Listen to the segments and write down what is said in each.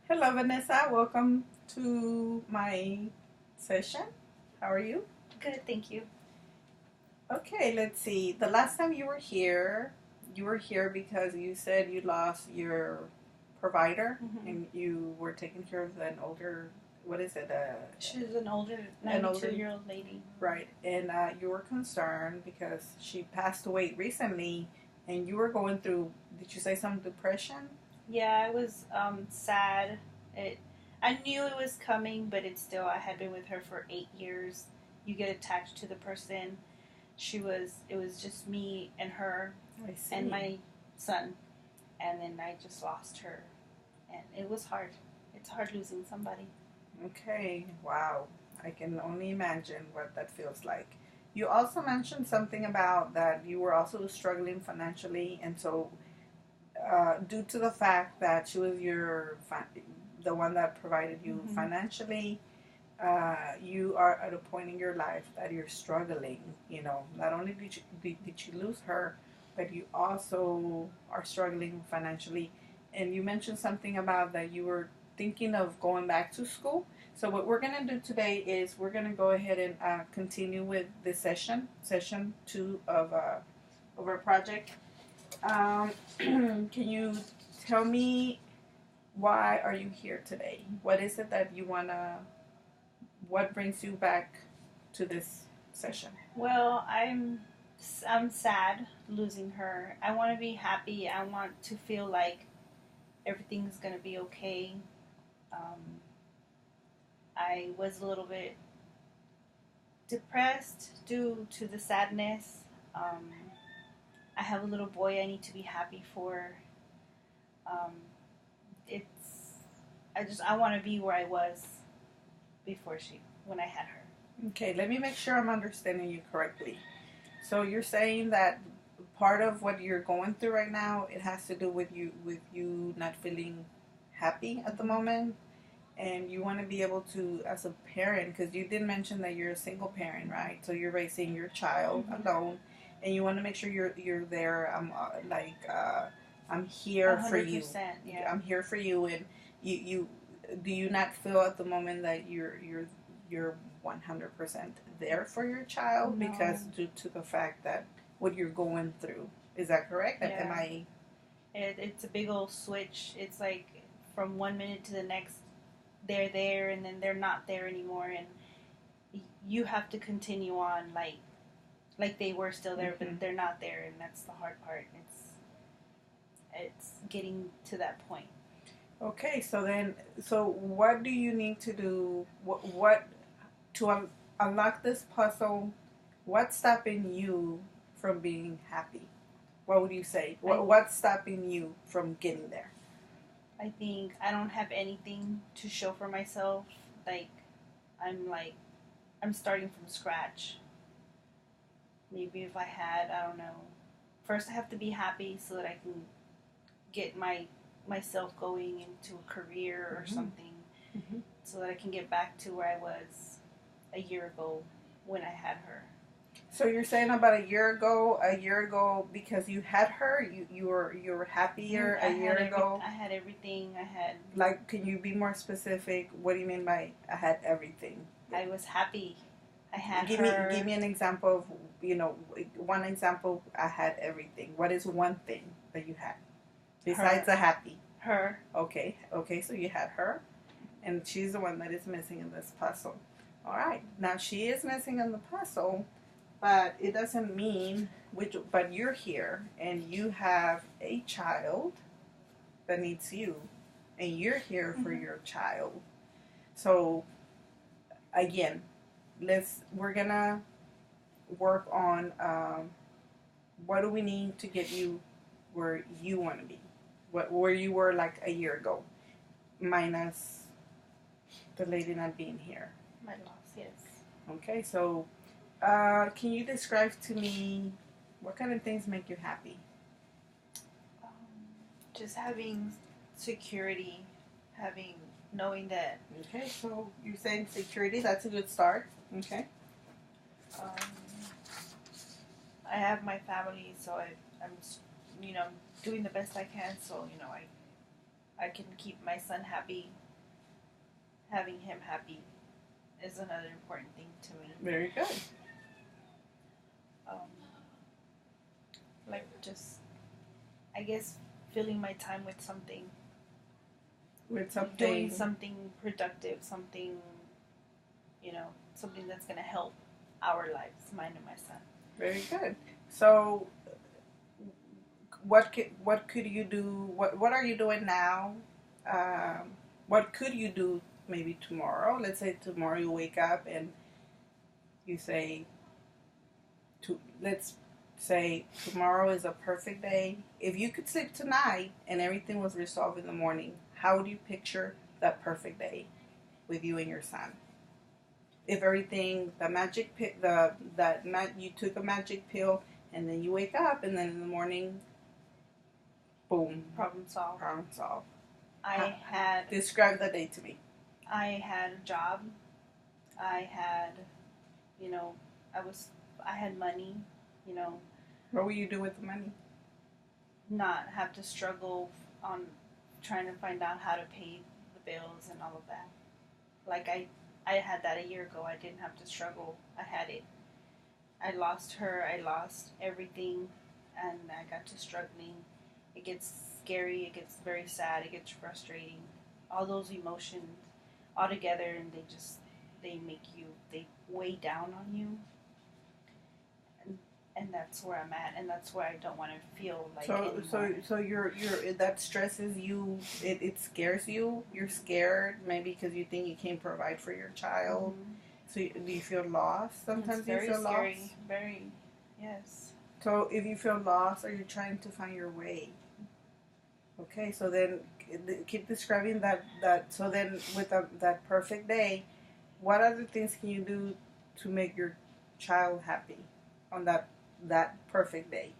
Hello, Vanessa. Welcome to my session. How are you? Good, thank you. Okay, let's see. The last time you were here because you said you lost your provider Hmm. and you were taking care of an older, what is it? She's an older An 92 older, year old lady. right. And you were concerned because she passed away recently and you were going through, did you say some depression? Yeah, I was sad. It I knew it was coming, but it's still I had been with her for 8 years. You get attached to the person. It was just me and her I see. and my son, and then I just lost her, and it was hard. It's hard losing somebody. Okay, wow. I can only imagine what that feels like. You also mentioned something about that you were also struggling financially, and so due to the fact that she was the one that provided you Hmm. financially, you are at a point in your life that you're struggling. You know, not only did you lose her, but you also are struggling financially. And you mentioned something about that you were thinking of going back to school. So what we're gonna do today is we're gonna go ahead and continue with this session two of our project. Can you tell me why are you here today? What is it that you wanna what brings you back to this session? Well, I'm sad losing her. I want to be happy. I want to feel like everything's gonna be okay. Um, I was a little bit depressed due to the sadness. Um, I have a little boy I need to be happy for. Um, it's I want to be where I was before she when I had her. Okay, let me make sure I'm understanding you correctly. So you're saying that part of what you're going through right now it has to do with you not feeling happy at the moment and you want to be able to as a parent because you did mention that you're a single parent, right? So you're raising your child Mm-hmm. alone and you want to make sure you're there I'm A here for hundred you. percent, yeah. I'm here for you and you do you not feel at the moment that you're 100% there for your child No, because due to the fact that what you're going through. Is that correct? Am yeah. I It's a big old switch. It's like from one minute to the next, they're there, and then they're not there anymore, and you have to continue on like they were still there, but mhm. they're not there, and that's the hard part. It's getting to that point. Okay, so what do you need to do? What to unlock this puzzle? What's stopping you from being happy? What would you say? I What's stopping you from getting there? I think I don't have anything to show for myself. Like like I'm starting from scratch. Maybe if I had, I don't know. First, I have to be happy so that I can get myself going into a career or Mm-hmm. something, Mm-hmm. so that I can get back to where I was a year ago when I had her. So you're saying about a year ago, because you had her, you were happier a year ago. I had everything. Like, can you be more specific? What do you mean by I had everything? I was happy. I had Give her. me an example of one example. I had everything. What is one thing that you had besides Her. a happy? Her. Okay. So you had her, and she's the one that is missing in this puzzle. All right. Now she is missing in the puzzle, but it doesn't mean which. But you're here, and you have a child that needs you, and you're here for Mm-hmm. your child. So again, we're gonna work on what do we need to get you where you want to be, where you were like a year ago, minus the lady not being here. My loss. Yes. Okay, so can you describe to me what kind of things make you happy? Um, just having security, having knowing that Okay, so you're saying security. That's a good start. Okay. um, I have my family, so I'm doing the best I can. So I can keep my son happy, having him happy is another important thing to me. Very good. Um, like just, I guess, filling my time with something, With doing something. something productive, something, something that's gonna help our lives, mine and my son. Very good. So, what could you do? What are you doing now? What could you do maybe tomorrow? Let's say tomorrow you wake up and you say, let's say tomorrow is a perfect day. If you could sleep tonight and everything was resolved in the morning, how would you picture that perfect day with you and your son? If everything, the magic pill, you took a magic pill and then you wake up and then in the morning, boom, Problem solved. problem solved. I had Describe the day to me. I had a job. I had, you know, I had money. You know, What will you do with the money? not have to struggle on trying to find out how to pay the bills and all of that. Like I had that a year ago. I didn't have to struggle. I had it. I lost her. I lost everything, and I got to struggling. It gets scary. It gets very sad. It gets frustrating. All those emotions all together, and they make you, they weigh down on you, and that's where I'm at, and that's where I don't want to feel like So you're that stresses you. It scares you. You're scared maybe because you think you can't provide for your child. Mm-hmm. So do you feel lost? Sometimes It's you very feel scary. lost. Very, yes. So if you feel lost, are you trying to find your way? Okay, so then keep describing that. So then with that perfect day, what other things can you do to make your child happy on that perfect day?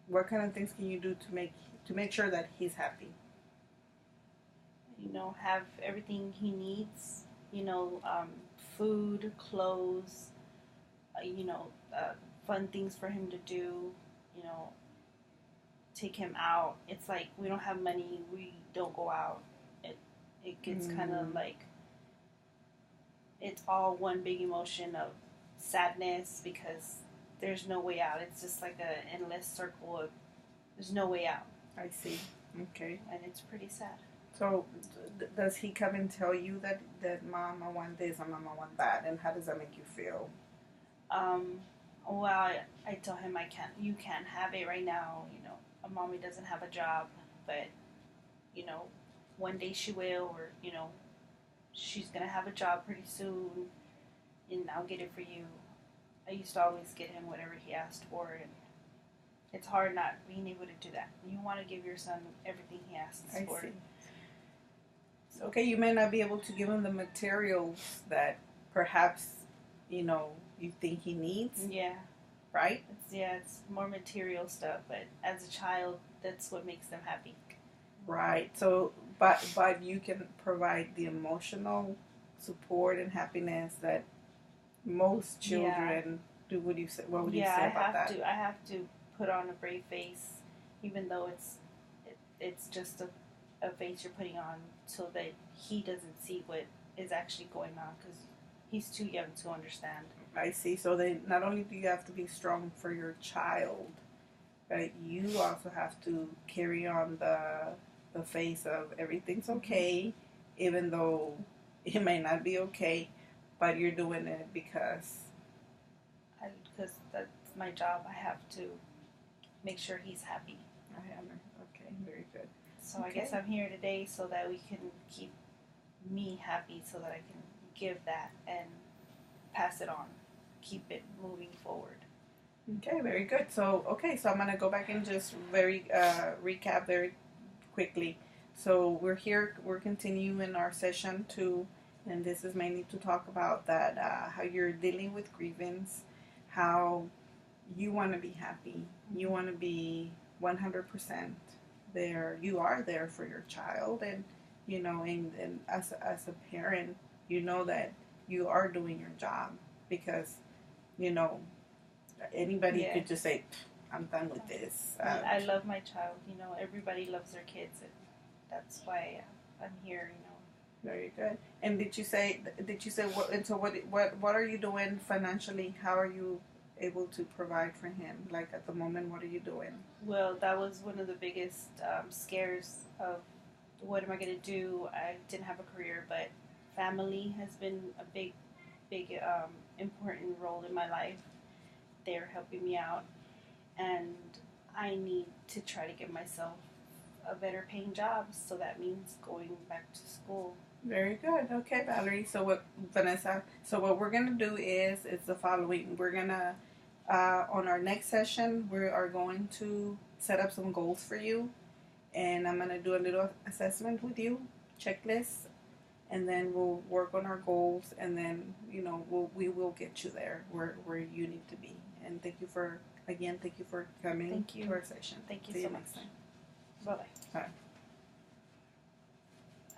What kind of things can you do to make sure that he's happy? Have everything he needs. Food, clothes. Fun things for him to do. You know, take him out. It's like we don't have money. We don't go out. It gets kind of like it's all one big emotion of sadness because there's no way out. It's just like an endless circle of there's no way out. I see. Okay. And it's pretty sad. So, does he come and tell you that mom, I want this, and mom, I want that, and how does that make you feel? Well, I tell him you can't have it right now. A mommy doesn't have a job, but one day she will, or she's gonna have a job pretty soon, and I'll get it for you. I used to always get him whatever he asked for, and it's hard not being able to do that. You want to give your son everything he asks for. I see. So, okay, you may not be able to give him the materials that perhaps you think he needs. Yeah. Right. It's more material stuff, but as a child, that's what makes them happy. Right. So, but you can provide the emotional support and happiness that most children do. What you say? What would you say about that? I have to put on a brave face, even though it's just a face you're putting on, so that he doesn't see what is actually going on, because he's too young to understand. I see. So then, not only do you have to be strong for your child, but you also have to carry on the face of everything's okay, even though it may not be okay, but you're doing it because that's my job. I have to make sure he's happy. I am. Okay, very good. So I guess I'm here today so that we can keep me happy, so that I can give that and pass it on, keep it moving forward. Okay, very good. So I'm gonna go back and just recap very quickly. So we're continuing our session 2, and this is mainly to talk about that how you're dealing with grievance, how you want to be happy, you want to be 100% there. You are there for your child, and and as a parent, that you are doing your job, because anybody could just say, I'm done with this. I love my child. Everybody loves their kids. that's why I'm here. Very good. And what? And so what are you doing financially? How are you able to provide for him? Like at the moment, what are you doing? Well, that was one of the biggest scares of what am I going to do. I didn't have a career, but family has been a big important role in my life. They're helping me out, and I need to try to get myself a better paying job. So that means going back to school. Very good. Okay, Valerie. So what, Vanessa? So what we're gonna do is the following. We're gonna on our next session we are going to set up some goals for you, and I'm gonna do a little assessment with you, checklist, and then we'll work on our goals, and then we will get you there where you need to be. And thank you for coming Thank you. to our session. Thank you See so you much. next time. Bye bye. Bye.